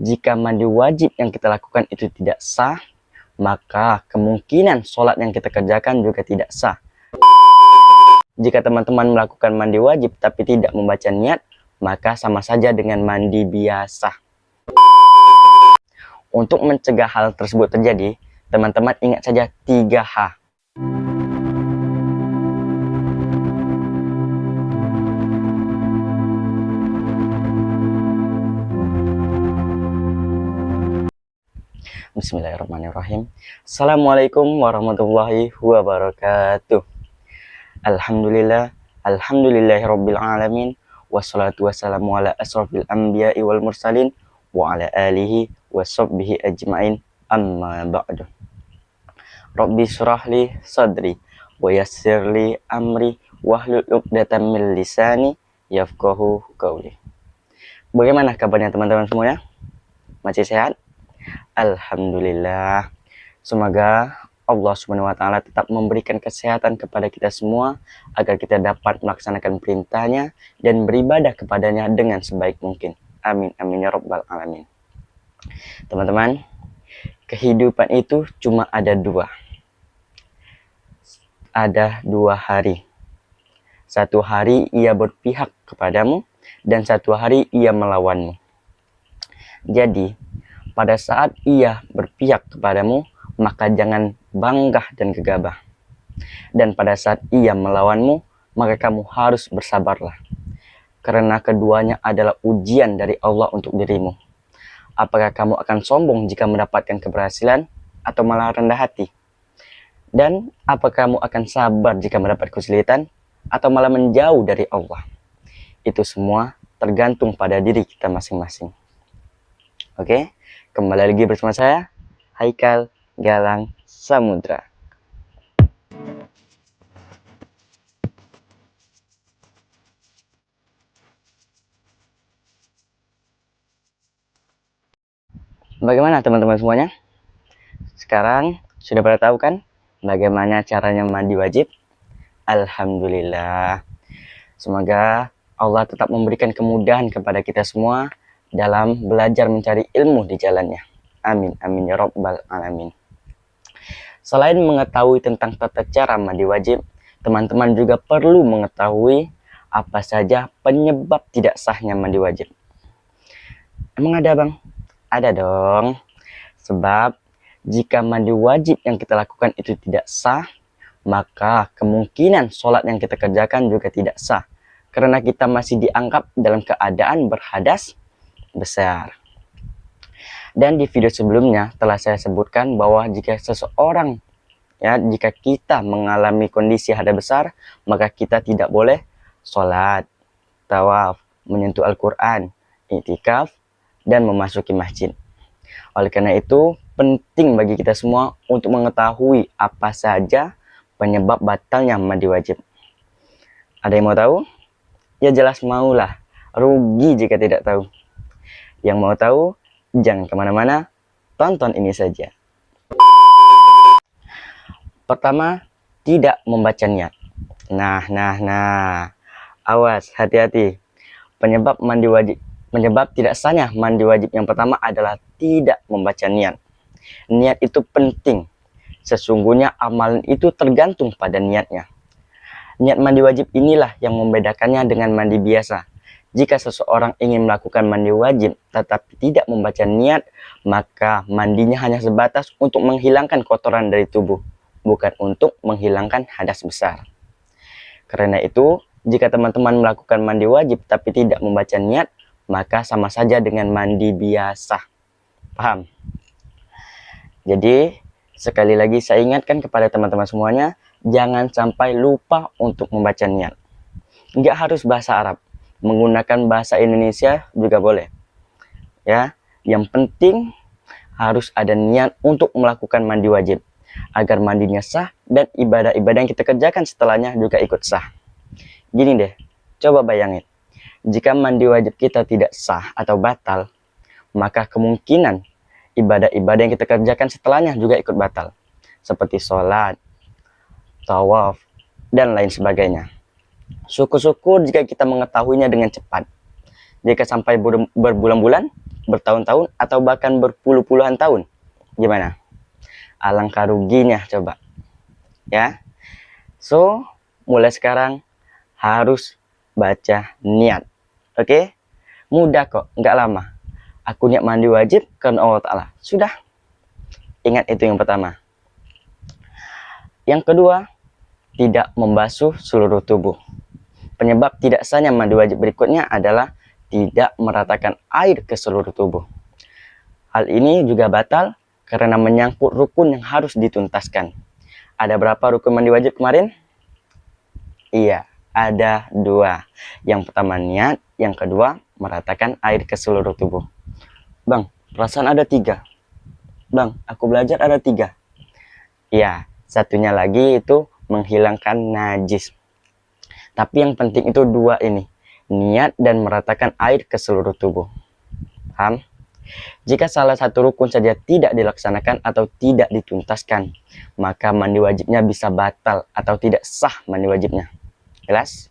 Jika mandi wajib yang kita lakukan itu tidak sah, maka kemungkinan sholat yang kita kerjakan juga tidak sah. Jika teman-teman melakukan mandi wajib tapi tidak membaca niat, maka sama saja dengan mandi biasa. Untuk mencegah hal tersebut terjadi, teman-teman ingat saja 3H. Bismillahirrahmanirrahim. Assalamualaikum warahmatullahi wabarakatuh. Alhamdulillah, alhamdulillahirabbil alamin, wassalatu wassalamu ala asrofil anbiya'i wal mursalin wa ala alihi washabbihi ajmain, amma ba'du. Rabbi syrahli sadri wa yassirli amri wahlul 'uqdatam min lisani yafqahu qawli. Bagaimana kabarnya teman-teman semuanya? Masih sehat? Alhamdulillah. Semoga Allah SWT tetap memberikan kesehatan kepada kita semua agar kita dapat melaksanakan perintahnya dan beribadah kepadanya dengan sebaik mungkin. Amin amin ya rabbal alamin. Teman-teman, kehidupan itu cuma ada dua. Ada 2 hari. Satu hari ia berpihak kepadamu dan satu hari ia melawanmu. Jadi, pada saat ia berpihak kepadamu, maka jangan bangga dan gegabah. Dan pada saat ia melawanmu, maka kamu harus bersabarlah. Karena keduanya adalah ujian dari Allah untuk dirimu. Apakah kamu akan sombong jika mendapatkan keberhasilan atau malah rendah hati? Dan apakah kamu akan sabar jika mendapat kesulitan atau malah menjauh dari Allah? Itu semua tergantung pada diri kita masing-masing. Oke, kembali lagi bersama saya, Haikal Galang Samudra. Bagaimana teman-teman semuanya? Sekarang sudah pada tahu kan bagaimana caranya mandi wajib? Alhamdulillah. Semoga Allah tetap memberikan kemudahan kepada kita semua dalam belajar mencari ilmu di jalannya. Amin amin ya rabbal alamin. Selain mengetahui tentang tata cara mandi wajib, teman-teman juga perlu mengetahui apa saja penyebab tidak sahnya mandi wajib. Emang ada bang? Ada dong. Sebab jika mandi wajib yang kita lakukan itu tidak sah, maka kemungkinan sholat yang kita kerjakan juga tidak sah. Karena kita masih dianggap dalam keadaan berhadas besar. Dan di video sebelumnya telah saya sebutkan bahwa jika seseorang, jika kita mengalami kondisi hadas besar, maka kita tidak boleh sholat, tawaf, menyentuh Al-Quran, i'tikaf, dan memasuki masjid. Oleh karena itu, penting bagi kita semua untuk mengetahui apa saja penyebab batalnya mandi wajib. Ada yang mau tahu? Ya jelas maulah, rugi jika tidak tahu. Yang mau tahu, jangan kemana-mana, tonton ini saja. Pertama, tidak membaca niat. Nah, awas, hati-hati. Penyebab tidak sahnya mandi wajib yang pertama adalah tidak membaca niat. Niat itu penting. Sesungguhnya amalan itu tergantung pada niatnya. Niat mandi wajib inilah yang membedakannya dengan mandi biasa. Jika seseorang ingin melakukan mandi wajib tetapi tidak membaca niat, maka mandinya hanya sebatas untuk menghilangkan kotoran dari tubuh, bukan untuk menghilangkan hadas besar. Karena itu, jika teman-teman melakukan mandi wajib tapi tidak membaca niat, maka sama saja dengan mandi biasa. Paham? Jadi, sekali lagi saya ingatkan kepada teman-teman semuanya, jangan sampai lupa untuk membaca niat. Nggak harus bahasa Arab. Menggunakan bahasa Indonesia juga boleh. Ya, yang penting harus ada niat untuk melakukan mandi wajib agar mandinya sah dan ibadah-ibadah yang kita kerjakan setelahnya juga ikut sah. Gini deh, coba bayangin. Jika mandi wajib kita tidak sah atau batal, maka kemungkinan ibadah-ibadah yang kita kerjakan setelahnya juga ikut batal. Seperti sholat, tawaf, dan lain sebagainya. Syukur-syukur jika kita mengetahuinya dengan cepat. Jika sampai berbulan-bulan, bertahun-tahun atau bahkan berpuluh-puluhan tahun? Gimana? Alangkah ruginya coba. Ya. So, mulai sekarang harus baca niat. Oke? Mudah kok, nggak lama. Aku niat mandi wajib karena Allah Ta'ala. Sudah. Ingat itu yang pertama. Yang kedua, tidak membasuh seluruh tubuh. Penyebab tidak sahnya mandi wajib berikutnya adalah tidak meratakan air ke seluruh tubuh. Hal ini juga batal karena menyangkut rukun yang harus dituntaskan. Ada berapa rukun mandi wajib kemarin? Iya, ada 2. Yang pertama niat, yang kedua meratakan air ke seluruh tubuh. Bang, perasaan ada 3. Bang, aku belajar ada 3. Iya, satunya lagi itu menghilangkan najis. Tapi yang penting itu 2 ini, niat dan meratakan air ke seluruh tubuh. Paham? Jika salah satu rukun saja tidak dilaksanakan atau tidak dituntaskan, maka mandi wajibnya bisa batal atau tidak sah mandi wajibnya. Jelas?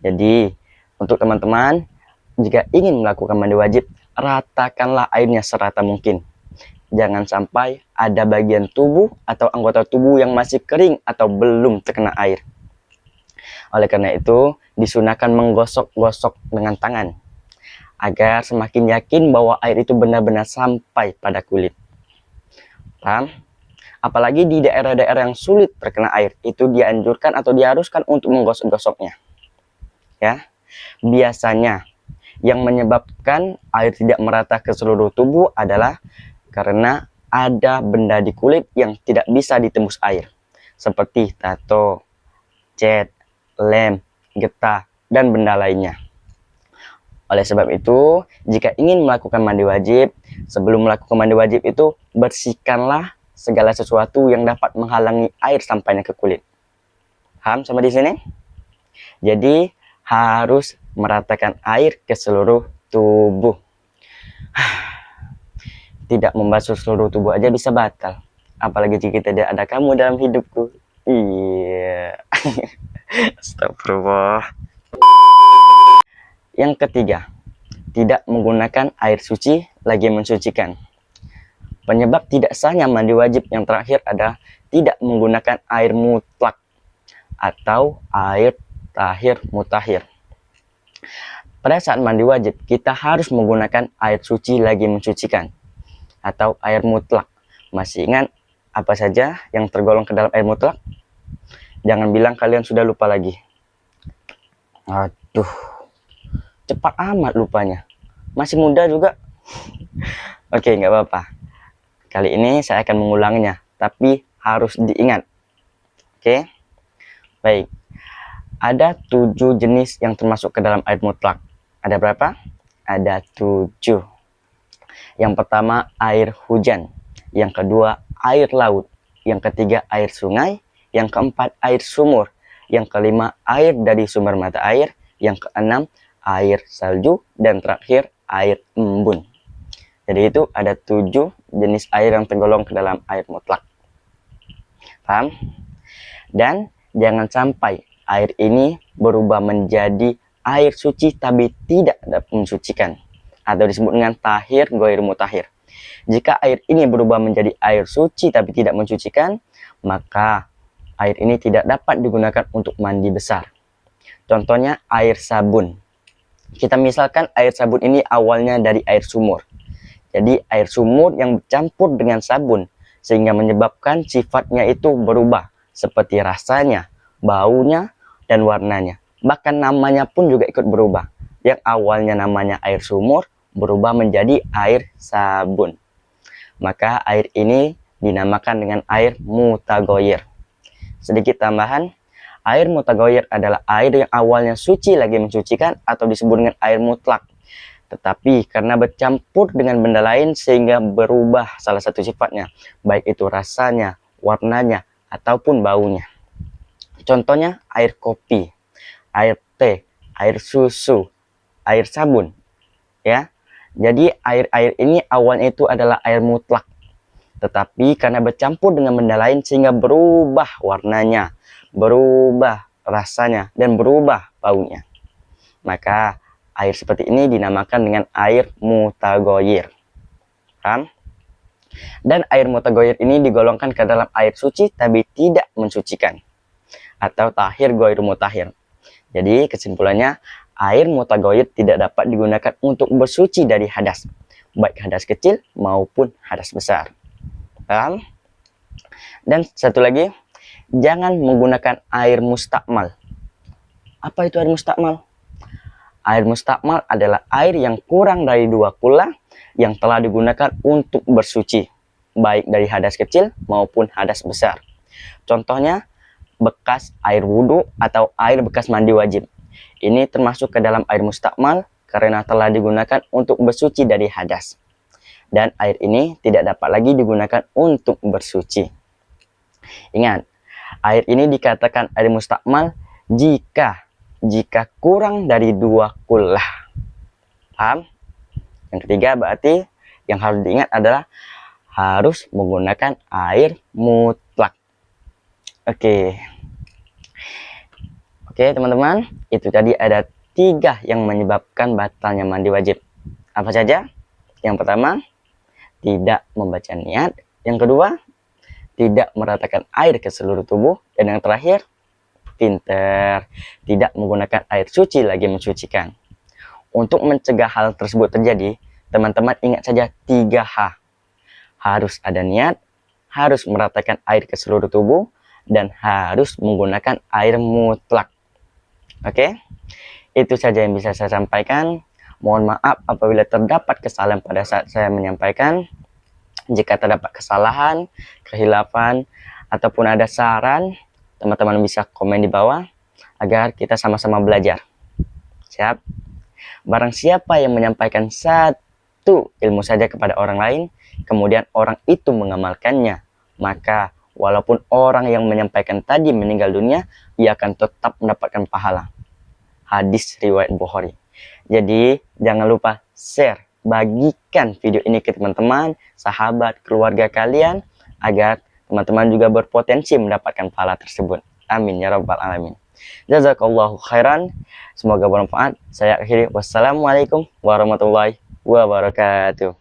Jadi, untuk teman-teman, jika ingin melakukan mandi wajib, ratakanlah airnya serata mungkin. Jangan sampai ada bagian tubuh atau anggota tubuh yang masih kering atau belum terkena air. Oleh karena itu, disunahkan menggosok-gosok dengan tangan, agar semakin yakin bahwa air itu benar-benar sampai pada kulit. Paham? Apalagi di daerah-daerah yang sulit terkena air, itu dianjurkan atau diharuskan untuk menggosok-gosoknya. Ya, biasanya yang menyebabkan air tidak merata ke seluruh tubuh adalah karena ada benda di kulit yang tidak bisa ditembus air, seperti tato, cat, lem, getah, dan benda lainnya. Oleh sebab itu, jika ingin melakukan mandi wajib, sebelum melakukan mandi wajib itu bersihkanlah segala sesuatu yang dapat menghalangi air sampainya ke kulit. Paham sampai di sini? Jadi harus meratakan air ke seluruh tubuh. Tidak membasuh seluruh tubuh aja bisa batal. Apalagi jika tidak ada kamu dalam hidupku. Iya. Astagfirullah. Yang ketiga, tidak menggunakan air suci lagi mensucikan. Penyebab tidak sahnya mandi wajib yang terakhir adalah tidak menggunakan air mutlak atau air tahir mutahhir. Pada saat mandi wajib, kita harus menggunakan air suci lagi mensucikan atau air mutlak. Masih ingat apa saja yang tergolong ke dalam air mutlak? Jangan bilang kalian sudah lupa lagi. Aduh, cepat amat lupanya. Masih muda juga. Oke, nggak apa-apa. Kali ini saya akan mengulanginya, tapi harus diingat. Oke, baik. Ada 7 jenis yang termasuk ke dalam air mutlak. Ada berapa? Ada 7. Yang pertama, air hujan. Yang kedua, air laut. Yang ketiga, air sungai. Yang keempat, air sumur. Yang kelima, air dari sumber mata air. Yang keenam, air salju. Dan terakhir, air embun. Jadi itu ada 7 jenis air yang tergolong ke dalam air mutlak. Paham? Dan jangan sampai air ini berubah menjadi air suci tapi tidak dapat mensucikan, atau disebut dengan tahir ghair mutahhir. Jika air ini berubah menjadi air suci tapi tidak mensucikan, maka air ini tidak dapat digunakan untuk mandi besar. Contohnya air sabun. Kita misalkan air sabun ini awalnya dari air sumur. Jadi air sumur yang bercampur dengan sabun sehingga menyebabkan sifatnya itu berubah seperti rasanya, baunya, dan warnanya. Bahkan namanya pun juga ikut berubah. Yang awalnya namanya air sumur berubah menjadi air sabun. Maka air ini dinamakan dengan air mutaghayyir. Sedikit tambahan, air mutaghayyir adalah air yang awalnya suci lagi mensucikan atau disebut dengan air mutlak. Tetapi karena bercampur dengan benda lain sehingga berubah salah satu sifatnya, baik itu rasanya, warnanya, ataupun baunya. Contohnya air kopi, air teh, air susu, air sabun. Ya, jadi air-air ini awalnya itu adalah air mutlak. Tetapi karena bercampur dengan benda lain sehingga berubah warnanya, berubah rasanya, dan berubah baunya. Maka Air seperti ini dinamakan dengan air mutaghoyir. Paham? Dan air mutaghoyir ini digolongkan ke dalam air suci tapi tidak mensucikan, atau tahir ghairu mutahhir. Jadi kesimpulannya, air mutaghoyir tidak dapat digunakan untuk bersuci dari hadas, baik hadas kecil maupun hadas besar. Paham? Dan satu lagi, jangan menggunakan air mustakmal. Apa itu air mustakmal? Air mustakmal adalah air yang kurang dari 2 kula yang telah digunakan untuk bersuci, baik dari hadas kecil maupun hadas besar. Contohnya, bekas air wudhu atau air bekas mandi wajib. Ini termasuk ke dalam air mustakmal karena telah digunakan untuk bersuci dari hadas. Dan air ini tidak dapat lagi digunakan untuk bersuci. Ingat, air ini dikatakan air mustakmal jika kurang dari 2 kullah. Paham? Yang ketiga berarti yang harus diingat adalah harus menggunakan air mutlak. Oke, teman-teman, itu tadi ada 3 yang menyebabkan batalnya mandi wajib. Apa saja? Yang pertama, tidak membaca niat. Yang kedua, tidak meratakan air ke seluruh tubuh. Dan yang terakhir, pinter, tidak menggunakan air suci lagi mensucikan. Untuk mencegah hal tersebut terjadi, teman-teman ingat saja 3H. Harus ada niat, harus meratakan air ke seluruh tubuh, dan harus menggunakan air mutlak. Oke, itu saja yang bisa saya sampaikan. Mohon maaf apabila terdapat kesalahan pada saat saya menyampaikan. Jika terdapat kesalahan, kehilafan, ataupun ada saran, teman-teman bisa komen di bawah agar kita sama-sama belajar. Siap? Barang siapa yang menyampaikan satu ilmu saja kepada orang lain, kemudian orang itu mengamalkannya, maka walaupun orang yang menyampaikan tadi meninggal dunia, ia akan tetap mendapatkan pahala. Hadis riwayat Bukhari. Jadi jangan lupa share, bagikan video ini ke teman-teman, sahabat, keluarga kalian, agar teman-teman juga berpotensi mendapatkan pahala tersebut. Amin ya rabbal alamin. Jazakallahu khairan. Semoga bermanfaat. Saya akhiri. Wassalamualaikum warahmatullahi wabarakatuh.